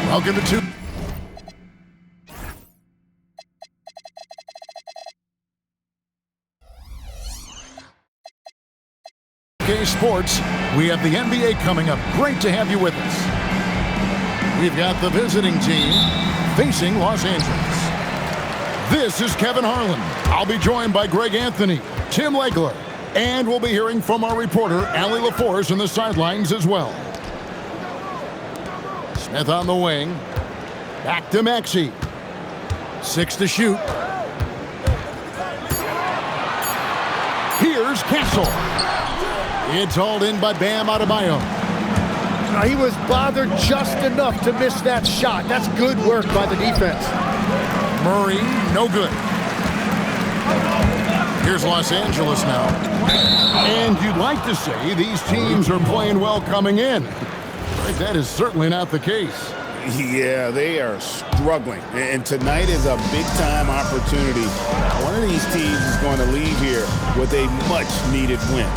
Welcome to Sports. We have the NBA coming up. Great to have you with us. We've got the visiting team facing Los Angeles. This is Kevin Harlan. I'll be joined by Greg Anthony, Tim Legler, and we'll be hearing from our reporter, Allie LaForce, on the sidelines as well. Smith on the wing. Back to Maxey. 6 to shoot. Here's Castle. It's hauled in by Bam Adebayo. Now, he was bothered just enough to miss that shot. That's good work by the defense. Murray, no good. Here's Los Angeles now. And you'd like to say these teams are playing well coming in. But that is certainly not the case. Yeah, they are struggling. And tonight is a big-time opportunity. One of these teams is going to leave here with a much-needed win.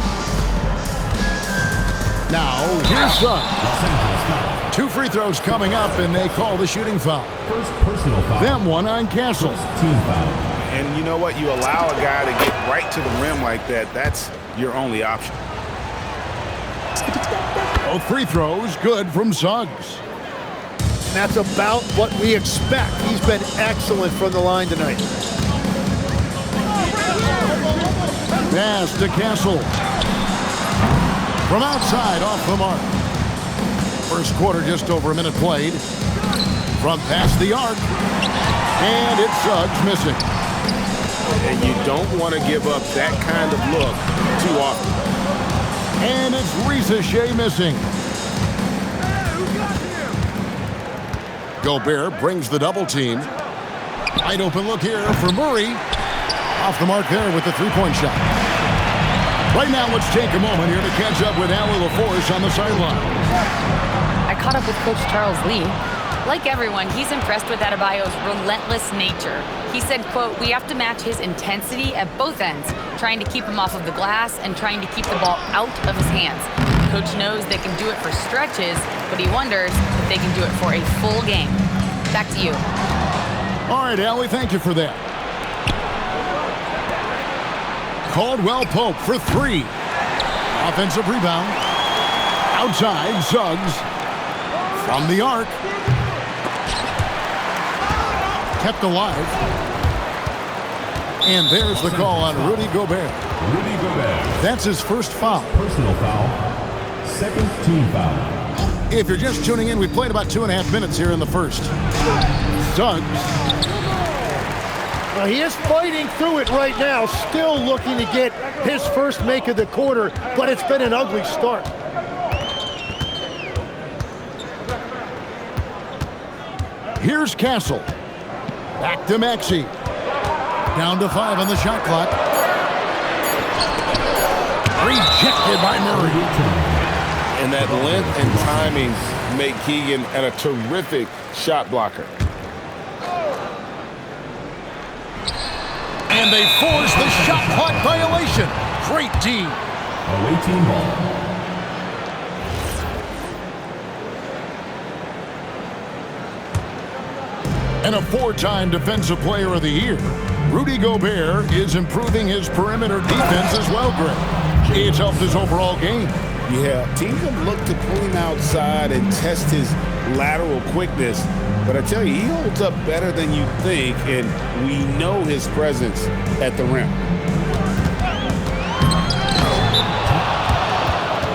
Now, here's Suggs. 2 free throws coming up, and they call the shooting foul. First personal foul. Them one on Castle. Team foul. And you know what? You allow a guy to get right to the rim like that, that's your only option. Both free throws good from Suggs. And that's about what we expect. He's been excellent from the line tonight. Pass to Castle. From outside, off the mark. First quarter, just over a minute played. From past the arc. And it's Suggs missing. And you don't want to give up that kind of look too often. And it's Risacher missing. Gobert brings the double team. Wide open look here for Murray. Off the mark there with the three-point shot. Right now, let's take a moment here to catch up with Allie LaForce on the sideline. I caught up with Coach Charles Lee. Like everyone, he's impressed with Adebayo's relentless nature. He said, quote, "We have to match his intensity at both ends, trying to keep him off of the glass and trying to keep the ball out of his hands. Coach knows they can do it for stretches, but he wonders if they can do it for a full game." Back to you. All right, Allie, thank you for that. Caldwell Pope for 3. Offensive rebound. Outside, Suggs. From the arc. Kept alive. And there's the call on Rudy Gobert. Rudy Gobert. That's his first foul. Personal foul. Second team foul. If you're just tuning in, we played about 2.5 minutes here in the first. Suggs. Now, he is fighting through it right now, still looking to get his first make of the quarter, but it's been an ugly start. Here's Castle. Back to Maxey. Down to 5 on the shot clock. Rejected by Murray. And that length and timing make Keegan a terrific shot blocker. And they force the shot clock violation. Great team. Away team ball. And a 4-time Defensive Player of the Year, Rudy Gobert is improving his perimeter defense as well, Greg. It's helped his overall game. Yeah, teams have looked to pull him outside and test his lateral quickness. But I tell you, he holds up better than you think, and we know his presence at the rim.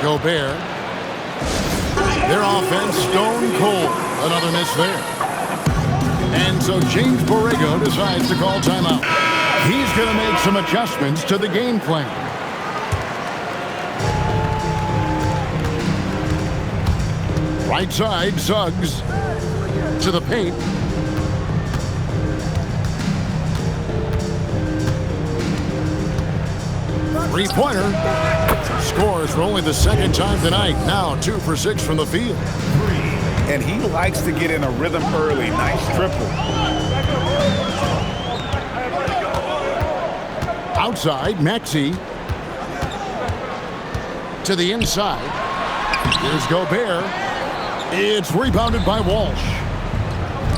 Gobert. Their offense stone cold. Another miss there. And so James Borrego decides to call timeout. He's going to make some adjustments to the game plan. Right side, Suggs to the paint. Three-pointer. Scores for only the second time tonight. Now 2 for 6 from the field. And he likes to get in a rhythm early. Nice triple. Outside, Maxey. To the inside. Here's Gobert. It's rebounded by Walsh.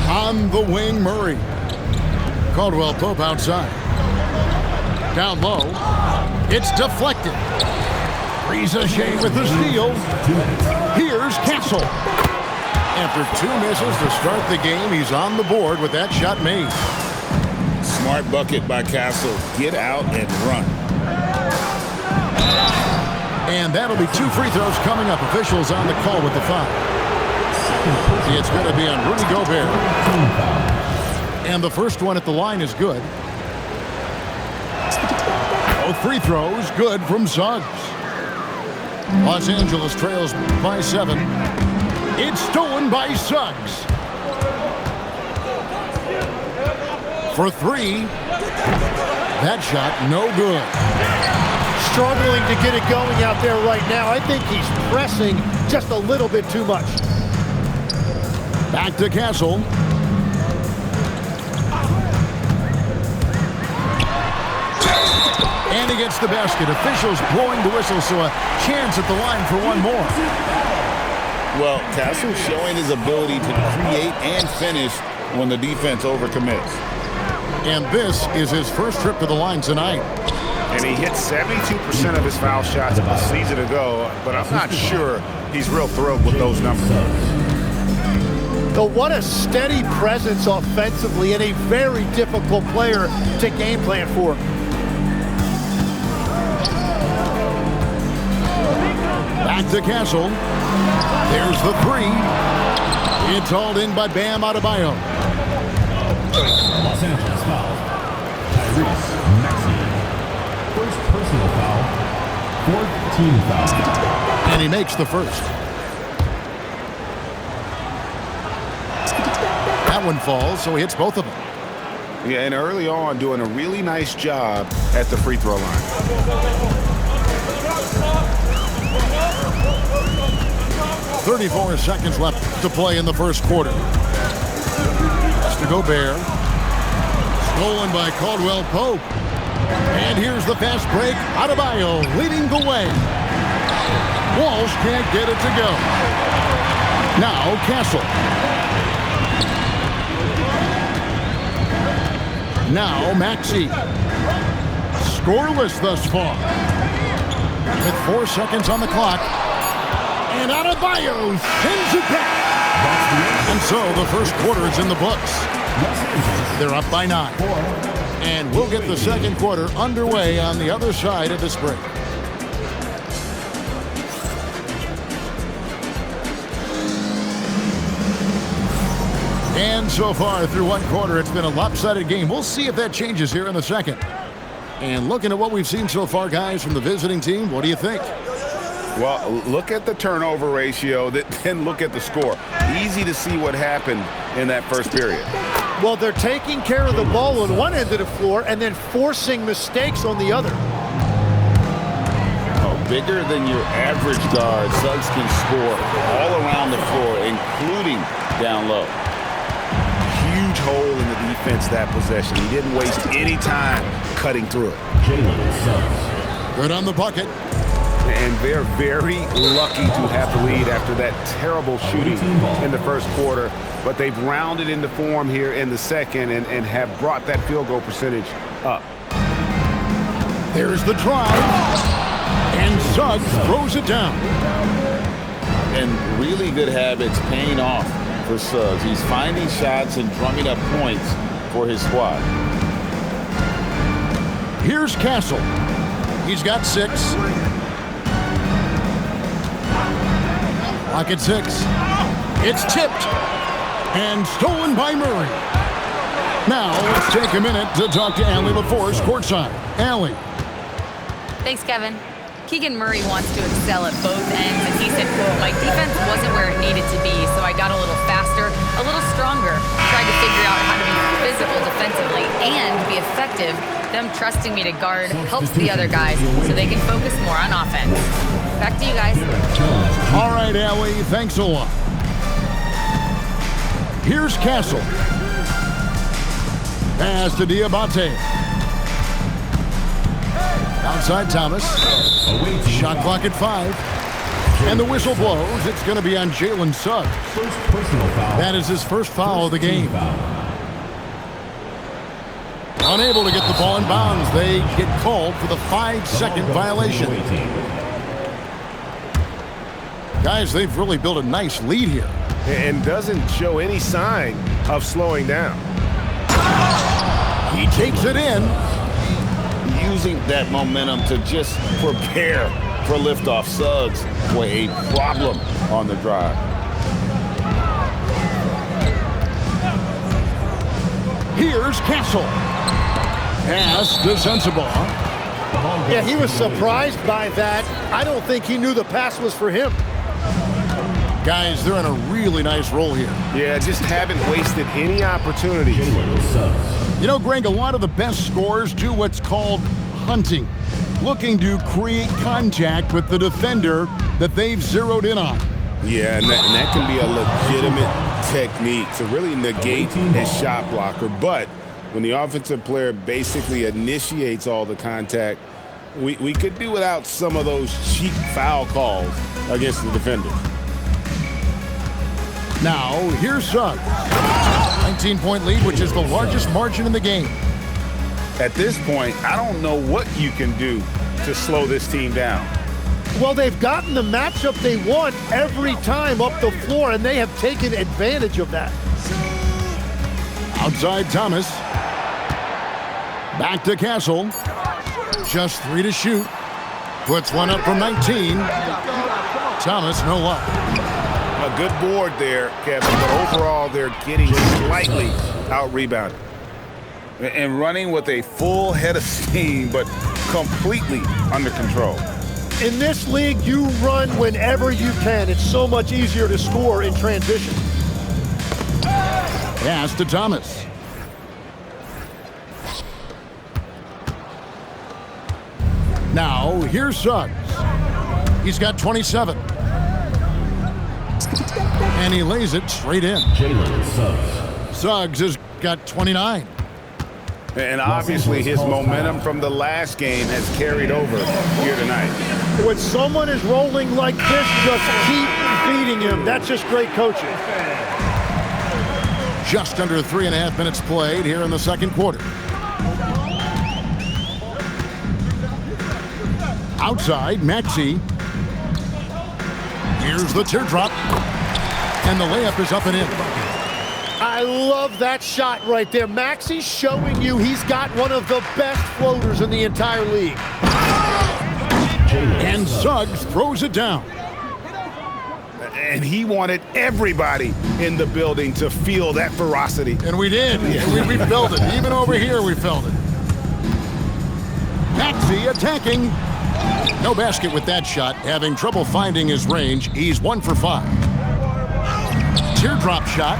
On the wing, Murray. Caldwell Pope outside. Down low. It's deflected. Ricochet with the steal. Here's Castle. After 2 misses to start the game, he's on the board with that shot made. Smart bucket by Castle. Get out and run. And that'll be 2 free throws coming up. Officials on the call with the foul. It's going to be on Rudy Gobert. And the first one at the line is good. Both free throws good from Suggs. Los Angeles trails by 7. It's stolen by Suggs. For 3. That shot no good. Struggling to get it going out there right now. I think he's pressing just a little bit too much. Back to Castle. And he gets the basket. Officials blowing the whistle, so a chance at the line for one more. Well, Castle showing his ability to create and finish when the defense overcommits. And this is his first trip to the line tonight. And he hit 72% of his foul shots a season ago, but I'm not sure he's real thrilled with those numbers. So what a steady presence offensively and a very difficult player to game plan for. Back to Castle. There's the 3. It's hauled in by Bam Adebayo. Los Angeles foul. Tyrese Maxey. First personal foul. 4th team foul. And he makes the first. That one falls, so he hits both of them. Yeah, and early on doing a really nice job at the free throw line. 34 seconds left to play in the first quarter. To Gobert. Stolen by Caldwell Pope. And here's the fast break. Adebayo leading the way. Walsh can't get it to go. Now Castle. Now Maxey. Scoreless thus far. With 4 seconds on the clock. And Adebayo sends it back. And so the first quarter is in the books. They're up by 9. And we'll get the second quarter underway on the other side of this break. And so far through one quarter, it's been a lopsided game. We'll see if that changes here in the second. And looking at what we've seen so far, guys, from the visiting team, what do you think? Well, look at the turnover ratio, then look at the score. Easy to see what happened in that first period. Well, they're taking care of the ball on one end of the floor and then forcing mistakes on the other. Oh, bigger than your average guard, Suggs can score all around the floor, including down low. Huge hole in the defense that possession. He didn't waste any time cutting through it. Jalen Suggs. Good on the bucket. And they're very lucky to have the lead after that terrible shooting in the first quarter. But they've rounded into form here in the second and have brought that field goal percentage up. There's the drive. And Suggs throws it down. And really good habits paying off for Suggs. He's finding shots and drumming up points for his squad. Here's Castle. He's got 6. Lock at 6. It's tipped and stolen by Murray. Now let's take a minute to talk to Allie LaForce courtside. Allie. Thanks, Kevin. Keegan Murray wants to excel at both ends, and he said, quote, "My defense wasn't where it needed to be, so I got a little faster, a little stronger, tried to figure out how to be physical defensively and be effective. Them trusting me to guard helps the other guys so they can focus more on offense." Back to you guys. All right, Allie, thanks a lot. Here's Castle. Pass to Diabate. Outside Thomas. Shot clock at 5. And the whistle blows. It's going to be on Jalen Suggs. First personal foul. That is his first foul of the game. Unable to get the ball in bounds. They get called for the 5-second violation. Guys, they've really built a nice lead here. And doesn't show any sign of slowing down. He takes it in. Using that momentum to just prepare for liftoff. Suggs, boy, a problem on the drive. Here's Castle. Pass to Sensabaugh. Yeah, he was surprised by that. I don't think he knew the pass was for him. Guys, they're in a really nice roll here. Yeah, just haven't wasted any opportunities. You know, Greg, a lot of the best scorers do what's called hunting, looking to create contact with the defender that they've zeroed in on. Yeah, and that can be a legitimate technique to really negate his shot blocker. But when the offensive player basically initiates all the contact, we could do without some of those cheap foul calls against the defender. Now, here's Suggs. 19-point lead, which is the largest margin in the game. At this point, I don't know what you can do to slow this team down. Well, they've gotten the matchup they want every time up the floor, and they have taken advantage of that. Outside Thomas. Back to Castle. Just 3 to shoot. Puts one up from 19. Thomas, no luck. A good board there, Kevin, but overall they're getting slightly out-rebounded. And running with a full head of steam, but completely under control. In this league, you run whenever you can. It's so much easier to score in transition. Pass to Thomas. Now, here's Suggs. He's got 27. And he lays it straight in. Jalen Suggs. Suggs has got 29. And obviously his momentum from the last game has carried over here tonight. When someone is rolling like this, just keep feeding him. That's just great coaching. Just under 3.5 minutes played here in the second quarter. Outside, Maxey. Here's the teardrop. And the layup is up and in. I love that shot right there. Maxey's showing you he's got one of the best floaters in the entire league. And Suggs throws it down. And he wanted everybody in the building to feel that ferocity. And we did. We felt it. Even over here, we felt it. Maxey attacking. No basket with that shot. Having trouble finding his range. He's 1 for 5. Teardrop shot.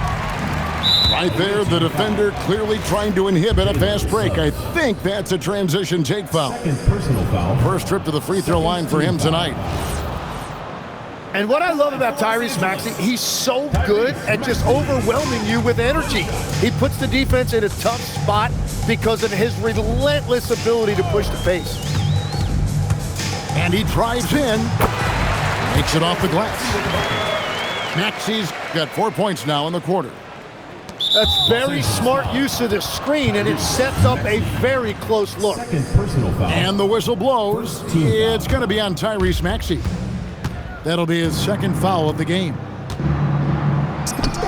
Right there, the defender clearly trying to inhibit a fast break. I think that's a transition take foul. Second personal foul. First trip to the free throw line for him tonight. And what I love about Tyrese Maxey, he's so good at just overwhelming you with energy. He puts the defense in a tough spot because of his relentless ability to push the pace. And he drives in. Makes it off the glass. Maxey's got 4 points now in the quarter. That's very smart use of the screen, and it sets up a very close look. Second personal foul. And the whistle blows. It's going to be on Tyrese Maxey. That'll be his second foul of the game.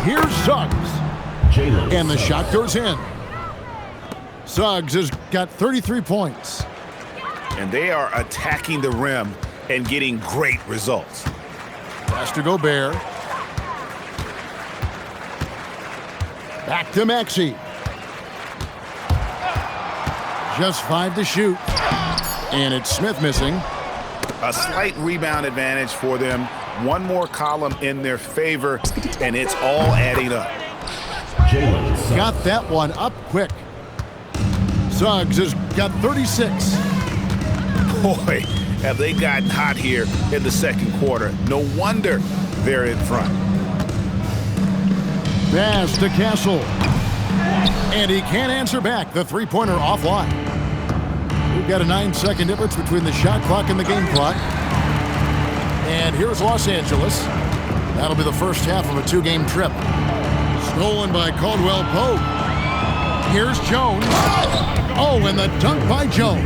Here's Suggs. And the shot goes in. Suggs has got 33 points. And they are attacking the rim and getting great results. Pass to Gobert. Back to Maxey. Just 5 to shoot. And it's Smith missing. A slight rebound advantage for them. One more column in their favor, and it's all adding up. Got that one up quick. Suggs has got 36. Boy, have they gotten hot here in the second quarter. No wonder they're in front. Pass to Castle. And he can't answer back. The three-pointer offline. We've got a 9-second difference between the shot clock and the game clock. And here's Los Angeles. That'll be the first half of a two-game trip. Stolen by Caldwell Pope. Here's Jones. Oh, and the dunk by Jones.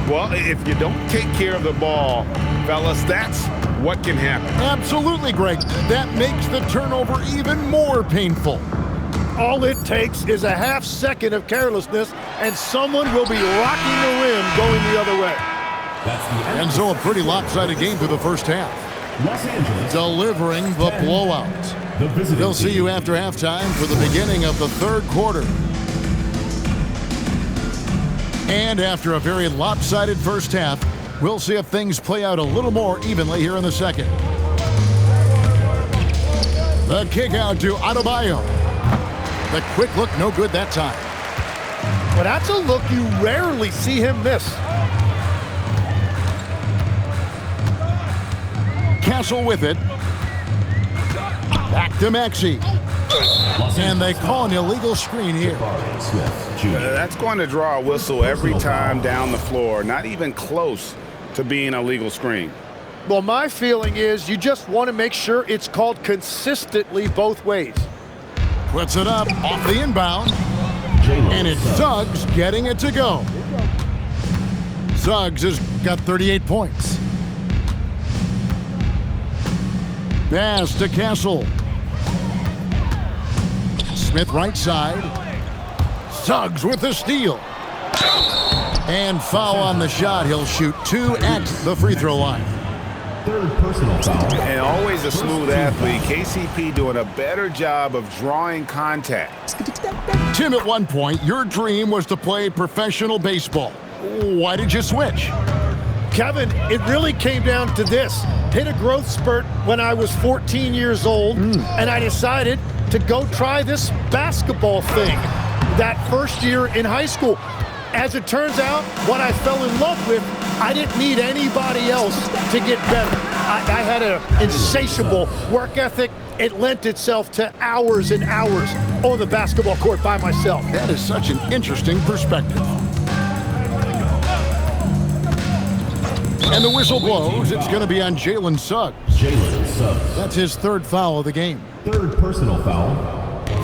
Well, if you don't take care of the ball, fellas, that's what can happen. Absolutely, Greg. That makes the turnover even more painful. All it takes is a half second of carelessness, and someone will be rocking the rim going the other way. That's the end. And so a pretty lopsided game through the first half. Los Angeles Delivering the blowout. the visiting They'll see you team. after halftime for the beginning of the third quarter. And after a very lopsided first half, we'll see if things play out a little more evenly here in the second. The kick out to Adebayo. The quick look, no good that time. But that's a look you rarely see him miss. Castle with it. Back to Maxey. And they call an illegal screen here. Smith Jr. That's going to draw a whistle every time down the floor. Not even close to being a legal screen. Well, my feeling is you just want to make sure it's called consistently both ways. Puts it up off the inbound. And it's Suggs getting it to go. Suggs has got 38 points. Pass to Castle. Smith right side. Suggs with the steal. And foul on the shot. He'll shoot 2 at the free throw line. Third personal foul. And always a smooth athlete. KCP doing a better job of drawing contact. Tim, at one point, your dream was to play professional baseball. Why did you switch? Kevin, it really came down to this. Hit a growth spurt when I was 14 years old, and I decided to go try this basketball thing that first year in high school. As it turns out, what I fell in love with, I didn't need anybody else to get better. I had an insatiable work ethic. It lent itself to hours and hours on the basketball court by myself. That is such an interesting perspective. And the whistle blows. It's going to be on Jalen Suggs. Jalen Suggs. That's his third foul of the game. Third personal foul.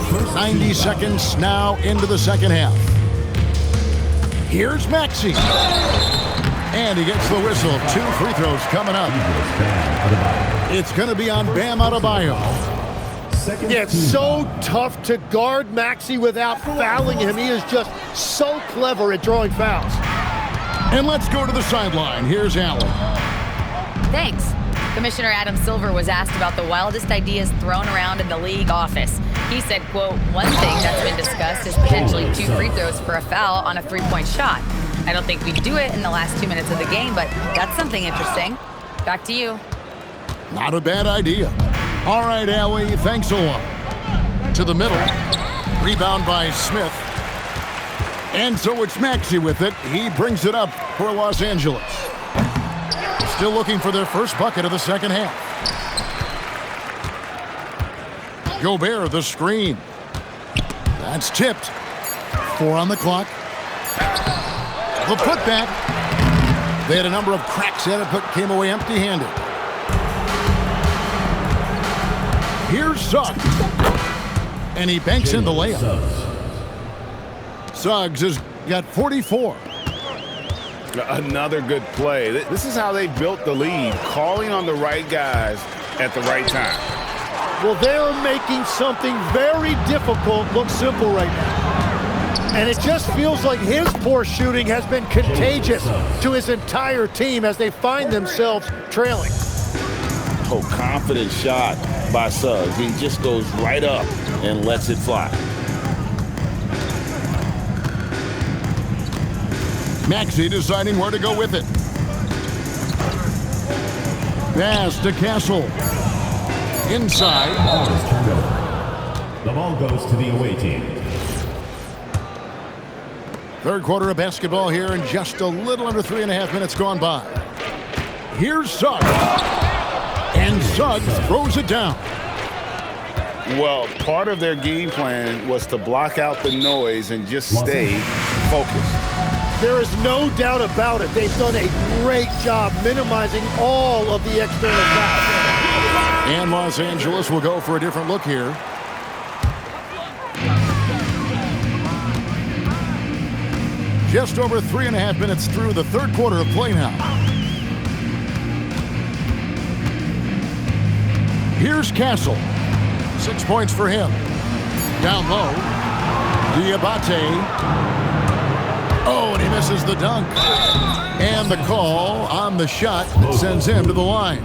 First 90 team seconds now into the second half. Here's Maxey. And he gets the whistle. 2 free throws coming up. It's going to be on Bam Adebayo. Second Yeah, it's team so foul. tough to guard Maxey without fouling him. He is just so clever at drawing fouls. And let's go to the sideline. Here's Allen. Thanks. Commissioner Adam Silver was asked about the wildest ideas thrown around in the league office. He said, quote, "One thing that's been discussed is potentially 2 free throws for a foul on a 3-point shot. I don't think we'd do it in the last 2 minutes of the game, but that's something interesting." Back to you. Not a bad idea. All right, Allie, thanks a lot. To the middle. Rebound by Smith. And so it's Maxey with it. He brings it up for Los Angeles. Still looking for their first bucket of the second half. Gobert, the screen. That's tipped. 4 on the clock. The putback. They had a number of cracks at it, but came away empty-handed. Here's Suggs. And he banks in the layup. Suggs has got 44. Another good play. This is how they built the lead, calling on the right guys at the right time. Well, they're making something very difficult look simple right now. And it just feels like his poor shooting has been contagious to his entire team as they find themselves trailing. Oh, confident shot by Suggs. He just goes right up and lets it fly. Maxey deciding where to go with it. Pass to Castle. Inside. Ball is turned over. The ball goes to the away team. Third quarter of basketball here, and just a little under 3.5 minutes gone by. Here's Suggs. And Suggs throws it down. Well, part of their game plan was to block out the noise and just stay focused. There is no doubt about it. They've done a great job minimizing all of the external fouls. And Los Angeles will go for a different look here. Just over 3.5 minutes through the third quarter of play now. Here's Castle. 6 points for him. Down low. Diabate. Oh, and he misses the dunk. And the call on the shot that sends him to the line.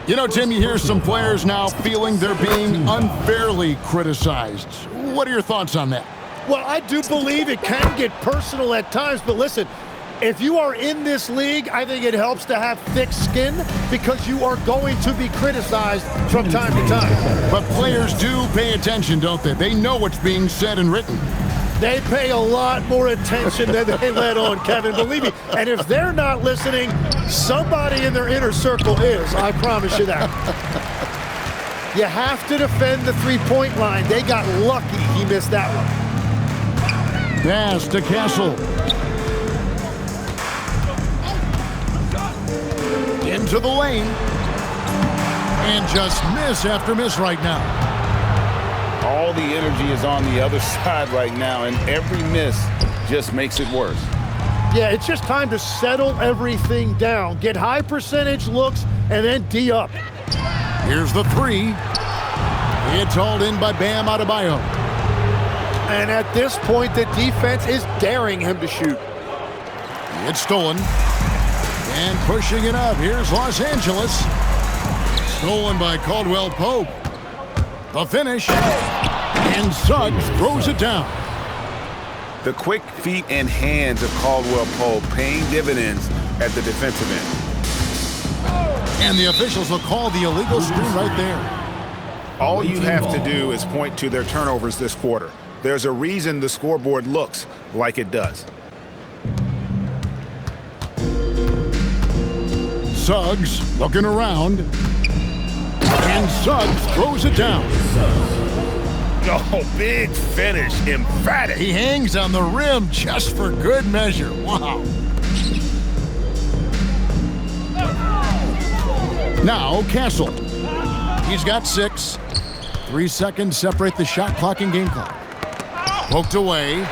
You know, Tim, you hear some players now feeling they're being unfairly criticized. What are your thoughts on that? Well, I do believe it can get personal at times, but listen, if you are in this league, I think it helps to have thick skin because you are going to be criticized from time to time. But players do pay attention, don't they? They know what's being said and written. They pay a lot more attention than they let on, Kevin, believe me. And if they're not listening, somebody in their inner circle is, I promise you that. You have to defend the three-point line. They got lucky he missed that one. Pass to Castle. Into the lane. And just miss after miss right now. All the energy is on the other side right now, and every miss just makes it worse. Yeah, it's just time to settle everything down. Get high percentage looks and then D up. Here's the three. It's hauled in by Bam Adebayo. And at this point, the defense is daring him to shoot. It's stolen. And pushing it up. Here's Los Angeles. Stolen by Caldwell Pope. The finish. And Suggs throws it down. The quick feet and hands of Caldwell Pope paying dividends at the defensive end. And the officials will call the illegal screen right there. All you have to do is point to their turnovers this quarter. There's a reason the scoreboard looks like it does. Suggs looking around. And Suggs throws it down. Oh, big finish, emphatic. He hangs on the rim just for good measure. Wow. Now Castle. He's got 6. 3 seconds separate the shot clock and game clock. Poked away.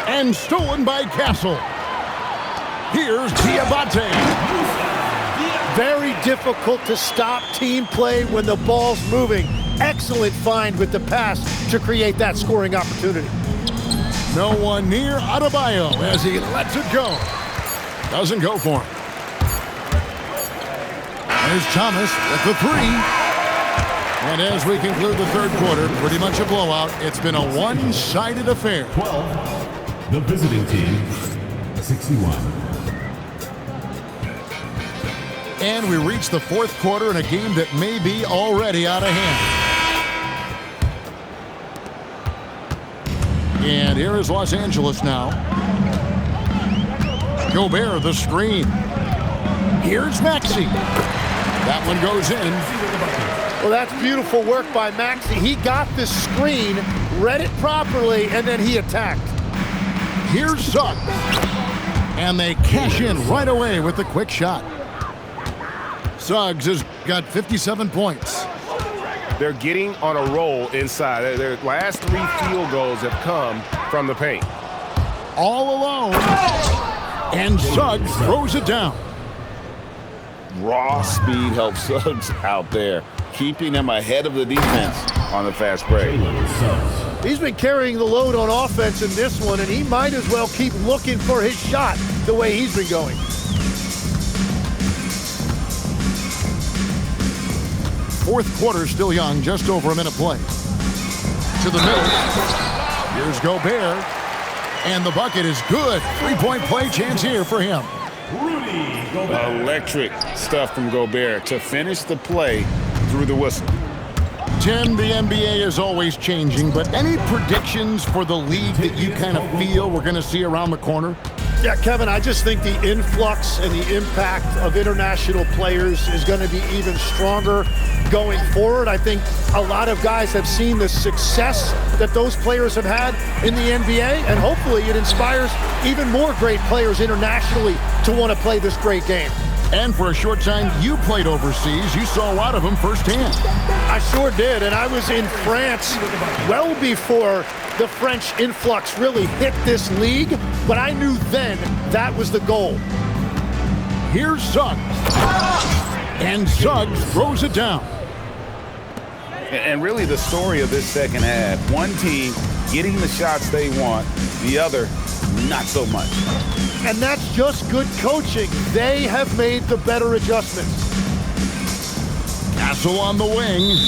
And stolen by Castle. Here's Diabate. Very difficult to stop team play when the ball's moving. Excellent find with the pass to create that scoring opportunity. No one near Adebayo as he lets it go. Doesn't go for him. There's Thomas with the three. And as we conclude the third quarter, pretty much a blowout. It's been a one-sided affair. 12, the visiting team, 61. And we reach the fourth quarter in a game that may be already out of hand. And here is Los Angeles now. Gobert, the screen. Here's Maxey. That one goes in. Well, that's beautiful work by Maxey. He got the screen, read it properly, and then he attacked. Here's Suggs. And they cash in right away with the quick shot. Suggs has got 57 points. They're getting on a roll inside. Their last 3 field goals have come from the paint. All alone. And Suggs throws it down. Raw speed helps Suggs out there, keeping him ahead of the defense on the fast break. He's been carrying the load on offense in this one, and he might as well keep looking for his shot the way he's been going. Fourth quarter still young, just over a minute play. To the middle. Here's Gobert. And the bucket is good. 3-point play chance here for him. Electric stuff from Gobert to finish the play through the whistle. Tim, the NBA is always changing, but any predictions for the league that you kind of feel we're going to see around the corner? Yeah, Kevin, I just think the influx and the impact of international players is going to be even stronger going forward. I think a lot of guys have seen the success that those players have had in the NBA, and hopefully it inspires even more great players internationally to want to play this great game. And for a short time, you played overseas. You saw a lot of them firsthand. I sure did, and I was in France well before the French influx really hit this league, but I knew then that was the goal. Here's Suggs. And Suggs throws it down. And really the story of this second half, one team getting the shots they want, the other not so much. And that's just good coaching. They have made the better adjustments. Castle on the wing.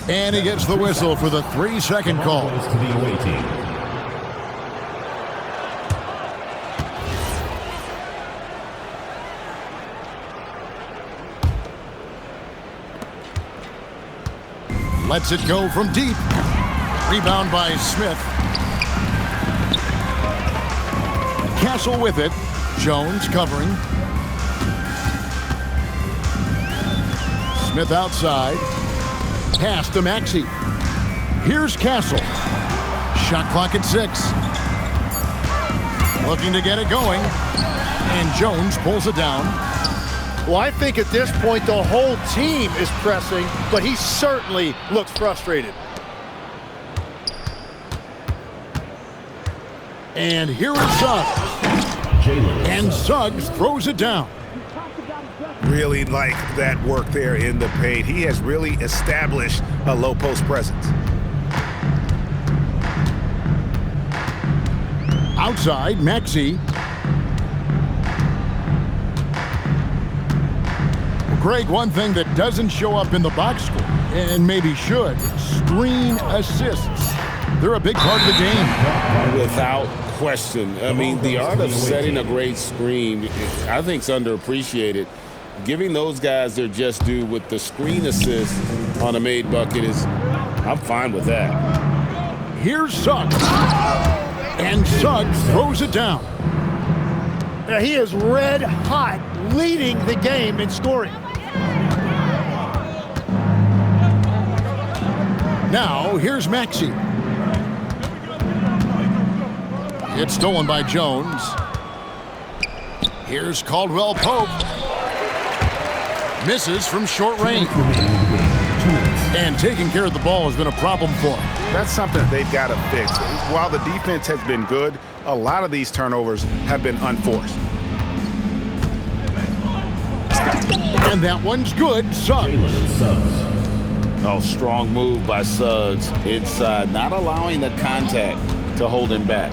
And he gets the whistle for the 3-second call. Goes to the away team. Lets it go from deep. Rebound by Smith. Castle with it. Jones covering. Smith outside. Pass to Maxey. Here's Castle. Shot clock at 6. Looking to get it going. And Jones pulls it down. Well, I think at this point the whole team is pressing, but he certainly looks frustrated. And here is Suggs. And Suggs throws it down. Really like that work there in the paint. He has really established a low post presence. Outside, Maxey. Greg, one thing that doesn't show up in the box score, and maybe should, screen assists. They're a big part of the game. Without question. I mean, the art of setting a great screen, I think, is underappreciated. Giving those guys their just due with the screen assist on a made bucket is, I'm fine with that. Here's Suggs. And Suggs throws it down. Now, he is red hot, leading the game in scoring. Now, here's Maxey. It's stolen by Jones. Here's Caldwell Pope. Misses from short range. And taking care of the ball has been a problem for him. That's something they've got to fix. While the defense has been good, a lot of these turnovers have been unforced. And that one's good. Suggs. Oh, strong move by Suggs inside, not allowing the contact to hold him back.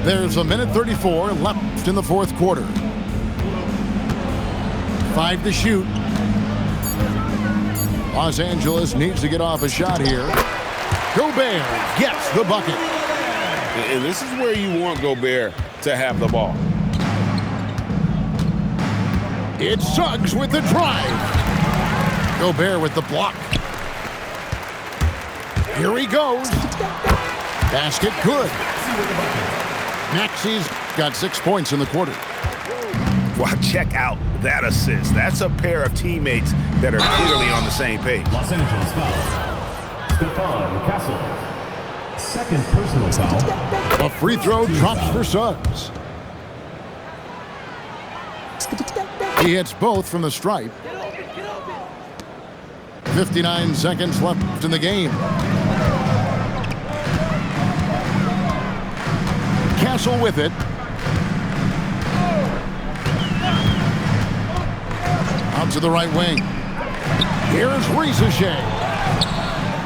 There's a minute 34 left in the fourth quarter. 5 to shoot. Los Angeles needs to get off a shot here. Gobert gets the bucket. And this is where you want Gobert to have the ball. It's Suggs with the drive. Gobert with the block. Here he goes. Basket good. Maxey's got 6 points in the quarter. Well, check out that assist. That's a pair of teammates that are clearly on the same page. Los Angeles foul. Stephon Castle. Second personal foul. A free throw drops for Suggs. He hits both from the stripe. 59 seconds left in the game. Castle with it. Out to the right wing. Here's Ricochet.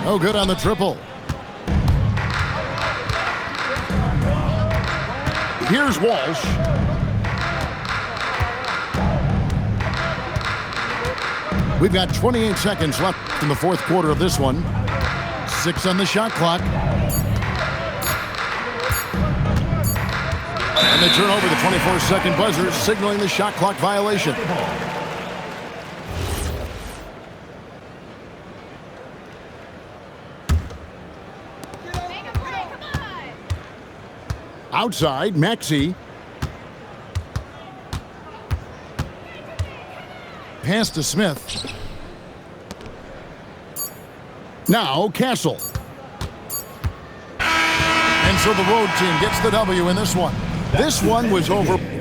No good on the triple. Here's Walsh. We've got 28 seconds left in the fourth quarter of this one. 6 on the shot clock. And they turn over the 24-second buzzer, signaling the shot clock violation. Outside, Maxey. Pass to Smith. Now Castle. And so the road team gets the W in this one. This one was over.